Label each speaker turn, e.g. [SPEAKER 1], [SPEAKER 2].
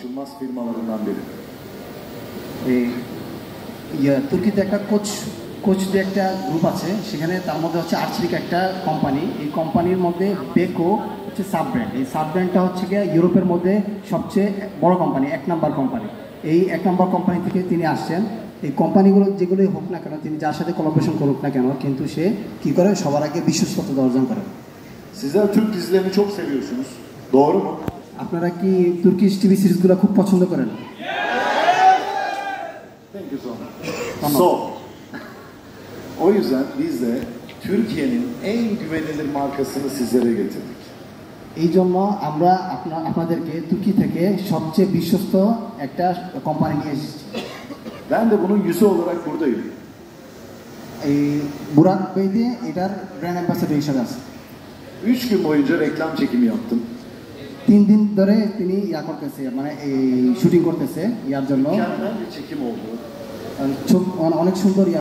[SPEAKER 1] vazgeçilmez firmalarından biri.
[SPEAKER 2] তুর্কিতে একটা coach দিয়ে একটা গ্রুপ আছে, সেখানে তার মধ্যে হচ্ছে আর্চরিক একটা কোম্পানি। এই কোম্পানির মধ্যে বেকো হচ্ছে সাব ব্র্যান্ড। এই সাব ব্র্যান্ডটা হচ্ছে গিয়ে ইউরোপের মধ্যে সবচেয়ে বড় কোম্পানি, 1 নাম্বার কোম্পানি। এই 1 নাম্বার কোম্পানি থেকে তিনি আসছেন। এই কোম্পানিগুলো যেগুলোই হোক না কেন, তিনি যার সাথে কোলাবোরেশন করুক না কেন, কিন্তু সে কী করে, সবার আগে বিশ্বস্ততা অর্জন করে।
[SPEAKER 1] Sizler Türk dizilerini çok seviyorsunuz. Doğru mu?
[SPEAKER 2] আপনারা কি তুর্কিশ টিভি সিরিজগুলো খুব পছন্দ করেন?
[SPEAKER 1] Thank you so much.
[SPEAKER 2] Tamam.
[SPEAKER 1] So, o yüzden biz de Türkiye'nin en güvenilir markasını sizlere getirdik.
[SPEAKER 2] এই জন্য আমরা আপনাদেরকে তুর্কি থেকে সবচেয়ে বিশ্বস্ত একটা কোম্পানি নিয়ে এসেছি।
[SPEAKER 1] Ben de bunun yüzü olarak buradayım.
[SPEAKER 2] এই বুরাক বেদি এটার ব্র্যান্ড অ্যাম্বাসেডর হিসেবে আছে।
[SPEAKER 1] 3 gün boyunca reklam çekimi yaptım.
[SPEAKER 2] 3 দিন ধরে তিনি করতেছে, মানে এই শুটিং করতেছে ইয়ার জন্য।
[SPEAKER 1] Mükemmel bir çekim oldu.
[SPEAKER 2] অনেক সুন্দর